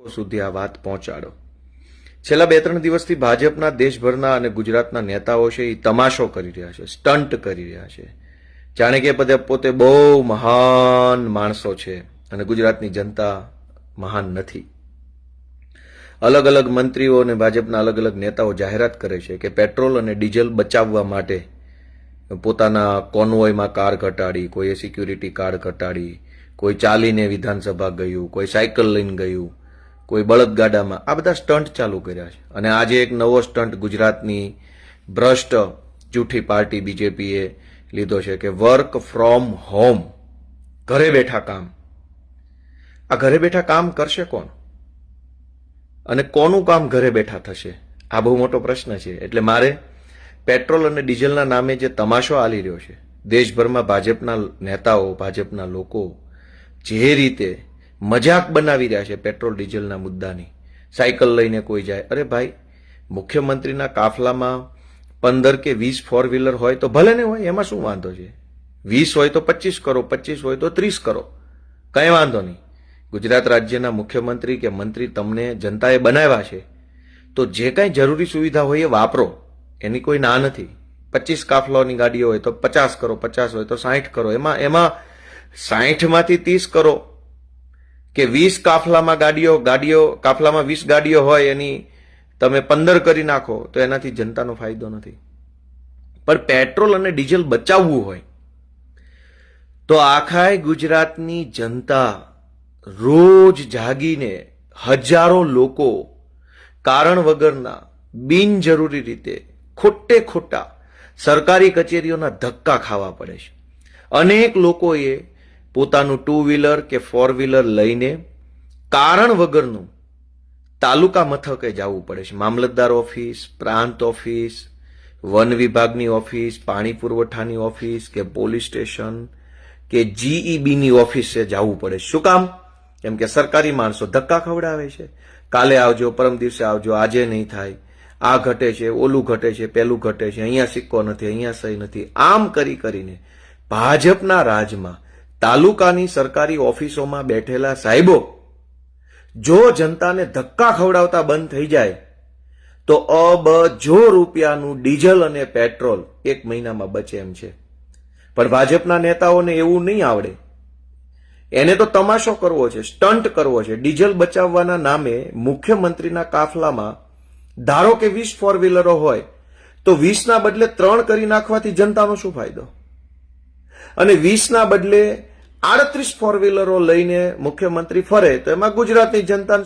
સુધી આ વાત પહોંચાડો। છેલ્લા 2-3 દિવસથી ભાજપના દેશભરના અને ગુજરાતના નેતાઓ છે એ તમાશો કરી રહ્યા છે, સ્ટન્ટ કરી રહ્યા છે, જાણે કે પોતે બહુ મહાન માણસો છે અને ગુજરાતની જનતા મહાન નથી। અલગ અલગ મંત્રીઓ અને ભાજપના અલગ અલગ નેતાઓ જાહેરાત કરે છે કે પેટ્રોલ અને ડીઝલ બચાવવા માટે પોતાના કોન્વોયમાં કાર ઘટાડી, કોઈએ સિક્યુરિટી કાર્ડ ઘટાડી, કોઈ ચાલીને વિધાનસભા ગયું, કોઈ સાયકલ લઈને ગયું, કોઈ બળદગાડામાં, આ બધા સ્ટન્ટ ચાલુ કર્યા છે। અને આજે એક નવો સ્ટન્ટ ગુજરાતની ભ્રષ્ટ જૂઠી પાર્ટી બીજેપીએ લીધો છે કે વર્ક ફ્રોમ હોમ, ઘરે બેઠા કામ। આ ઘરે બેઠા કામ કરશે કોણ અને કોનું કામ ઘરે બેઠા થશે, આ બહુ મોટો પ્રશ્ન છે। એટલે મારે પેટ્રોલ અને ડીઝલના નામે જે તમાશો આલી રહ્યો છે, દેશભરમાં ભાજપના નેતાઓ, ભાજપના લોકો જે રીતે મજાક બનાવી રહ્યા છે પેટ્રોલ ડીઝલના મુદ્દાની, સાયકલ લઈને કોઈ જાય, અરે ભાઈ, મુખ્યમંત્રીના કાફલામાં 15 કે 20 ફોર વ્હીલર હોય તો ભલે ને હોય, એમાં શું વાંધો છે? 20 હોય તો 25 કરો, 25 હોય તો 30 કરો, કઈ વાંધો નહીં। ગુજરાત રાજ્યના મુખ્યમંત્રી કે મંત્રી તમને જનતાએ બનાવ્યા છે તો જે કાંઈ જરૂરી સુવિધા હોય એ વાપરો, એની કોઈ ના નથી। 25 કાફલાઓની ગાડીઓ હોય તો 50 કરો, 50 હોય તો 60 કરો, એમાં 60 માંથી 30 કરો કે 20 કાફલામાં કાફલામાં 20 ગાડીઓ હોય એની તમે 15 કરી નાખો તો એનાથી જનતાનો ફાયદો નથી। પણ પેટ્રોલ અને ડીઝલ બચાવવું હોય તો આખા ગુજરાતની જનતા રોજ જાગીને હજારો લોકો કારણ વગરના બિનજરૂરી રીતે ખોટા સરકારી કચેરીઓના ધક્કા ખાવા પડે છે। અનેક લોકોએ પોતાનું 2 વ્હીલર કે 4 વ્હીલર લઈને કારણ વગરનું તાલુકા મથકે જવું પડે છે। મામલતદાર ઓફિસ, પ્રાંત ઓફિસ, વન વિભાગની ઓફિસ, પાણી પુરવઠાની ઓફિસ કે પોલીસ સ્ટેશન કે જીઈબીની ઓફિસે જવું પડે। શું કામ? કેમ કે સરકારી માણસો ધક્કા ખવડાવે છે, કાલે આવજો, પરમ દિવસે આવજો, આજે નહીં થાય, આ ઘટે છે, ઓલું ઘટે છે, પેલું ઘટે છે, અહીંયા સિક્કો નથી, અહીંયા સહી નથી, આમ કરીને ભાજપના રાજમાં તાલુકાની સરકારી ઓફિસોમાં બેઠેલા સાહેબો જો જનતાને ધક્કા ખવડાવતા બંધ થઈ જાય તો અબજો રૂપિયાનું ડીઝલ અને પેટ્રોલ 1 મહિનામાં બચે એમ છે। પણ ભાજપના નેતાઓને એવું નહીં આવડે, એને તો તમાશો કરવો છે, સ્ટન્ટ કરવો છે। ડીઝલ બચાવવાના નામે મુખ્યમંત્રીના કાફલામાં ધારો કે 20 ફોર વ્હીલરો હોય તો 20 ના બદલે 3 કરી નાખવાથી જનતાનો શું ફાયદો? અને 20 ના બદલે 38 ફોર વ્હીલરો લઈને મુખ્યમંત્રી ફરે તો એમાં ગુજરાતની જનતા